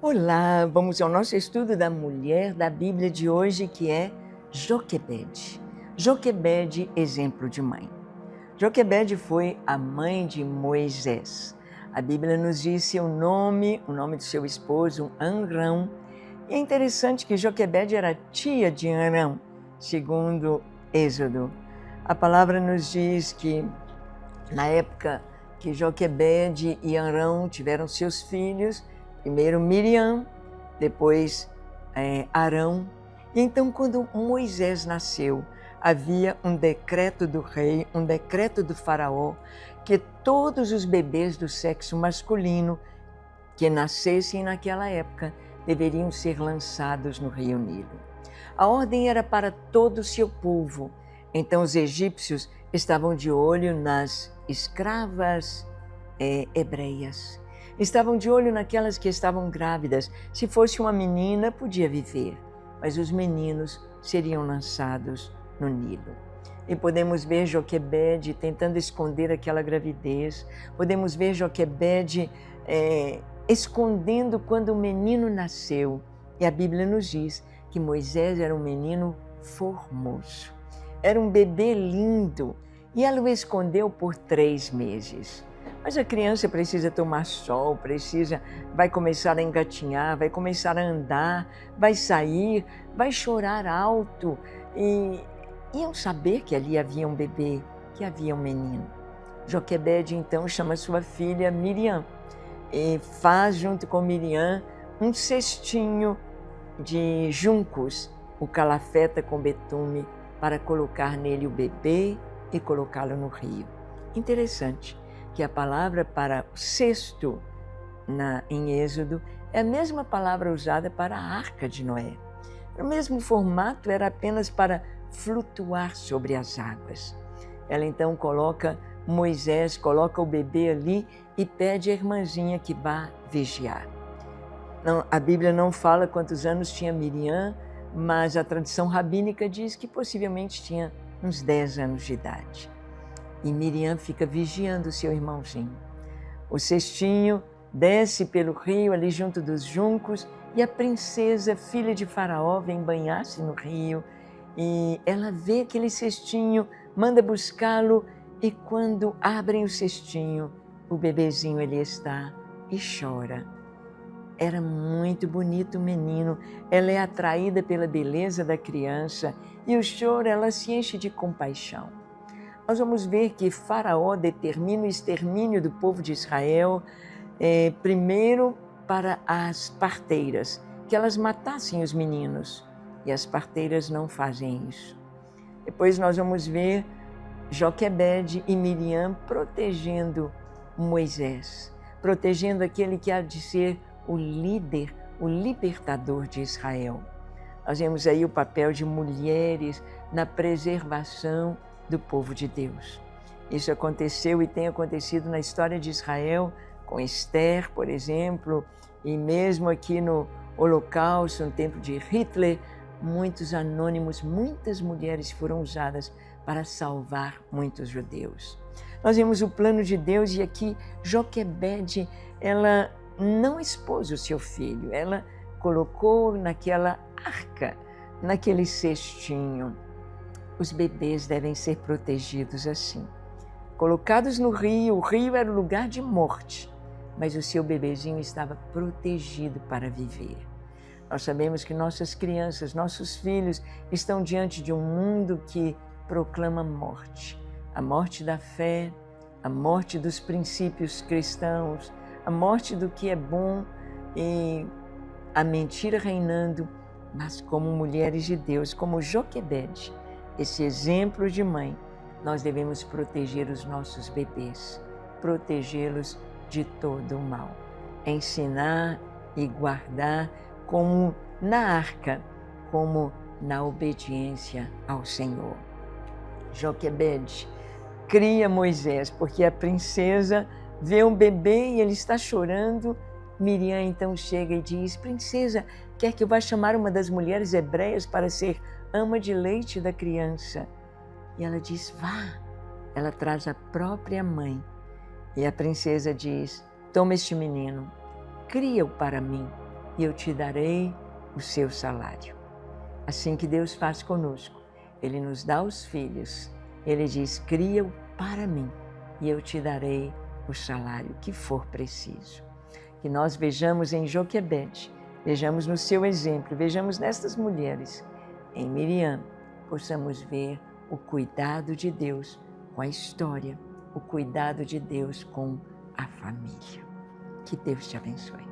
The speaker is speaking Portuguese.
Olá, vamos ao nosso estudo da mulher da Bíblia de hoje, que é Joquebede. Joquebede, exemplo de mãe. Joquebede foi a mãe de Moisés. A Bíblia nos diz seu nome, o nome do seu esposo, Amrão. E é interessante que Joquebede era tia de Arão, segundo Êxodo. A palavra nos diz que na época que Joquebede e Arão tiveram seus filhos, primeiro Miriam, depois Arão. E então, quando Moisés nasceu, havia um decreto do rei, um decreto do faraó, que todos os bebês do sexo masculino que nascessem naquela época deveriam ser lançados no rio Nilo. A ordem era para todo o seu povo. Então os egípcios estavam de olho nas escravas hebreias. Estavam de olho naquelas que estavam grávidas. Se fosse uma menina, podia viver, mas os meninos seriam lançados no Nilo. E podemos ver Joquebede tentando esconder aquela gravidez. Podemos ver Joquebede escondendo quando o menino nasceu. E a Bíblia nos diz que Moisés era um menino formoso. Era um bebê lindo. E ela o escondeu por 3 meses. Mas a criança precisa tomar sol, vai começar a engatinhar, vai começar a andar, vai sair, vai chorar alto. E iam saber que ali havia um bebê, que havia um menino. Joquebede então chama sua filha Miriam e faz junto com Miriam um cestinho de juncos, o calafeta com betume, para colocar nele o bebê e colocá-lo no rio. Interessante que a palavra para cesto em Êxodo é a mesma palavra usada para a arca de Noé. O mesmo formato, era apenas para flutuar sobre as águas. Ela então Moisés coloca o bebê ali e pede à irmãzinha que vá vigiar. Não, a Bíblia não fala quantos anos tinha Miriam, mas a tradição rabínica diz que possivelmente tinha uns 10 anos de idade. E Miriam fica vigiando seu irmãozinho. O cestinho desce pelo rio ali junto dos juncos e a princesa, filha de Faraó, vem banhar-se no rio e ela vê aquele cestinho, manda buscá-lo e quando abrem o cestinho, o bebezinho ali está e chora. Era muito bonito o menino, ela é atraída pela beleza da criança e o choro, ela se enche de compaixão. Nós vamos ver que Faraó determina o extermínio do povo de Israel, primeiro para as parteiras, que elas matassem os meninos, e as parteiras não fazem isso. Depois nós vamos ver Joquebede e Miriam protegendo Moisés, protegendo aquele que há de ser o líder, o libertador de Israel. Nós vemos aí o papel de mulheres na preservação do povo de Deus. Isso aconteceu e tem acontecido na história de Israel, com Esther, por exemplo, e mesmo aqui no Holocausto, no tempo de Hitler, muitos anônimos, muitas mulheres foram usadas para salvar muitos judeus. Nós vemos o plano de Deus e aqui Joquebede, ela não expôs o seu filho, ela colocou naquela arca, naquele cestinho. Os bebês devem ser protegidos assim. Colocados no rio, o rio era o lugar de morte, mas o seu bebezinho estava protegido para viver. Nós sabemos que nossas crianças, nossos filhos estão diante de um mundo que proclama morte. A morte da fé, a morte dos princípios cristãos, a morte do que é bom e a mentira reinando, mas como mulheres de Deus, como Joquebede, esse exemplo de mãe, nós devemos proteger os nossos bebês, protegê-los de todo o mal, ensinar e guardar como na arca, como na obediência ao Senhor. Joquebede cria Moisés, porque a princesa vê um bebê e ele está chorando. Miriam então chega e diz: princesa, quer que eu vá chamar uma das mulheres hebreias para ser ama de leite da criança? E ela diz: vá. Ela traz a própria mãe. E a princesa diz: toma este menino, cria-o para mim, e eu te darei o seu salário. Assim que Deus faz conosco, Ele nos dá os filhos, Ele diz, cria-o para mim e eu te darei o salário que for preciso. Que nós vejamos em Joquebede, vejamos no seu exemplo, vejamos nestas mulheres, em Miriam, possamos ver o cuidado de Deus com a história, o cuidado de Deus com a família. Que Deus te abençoe.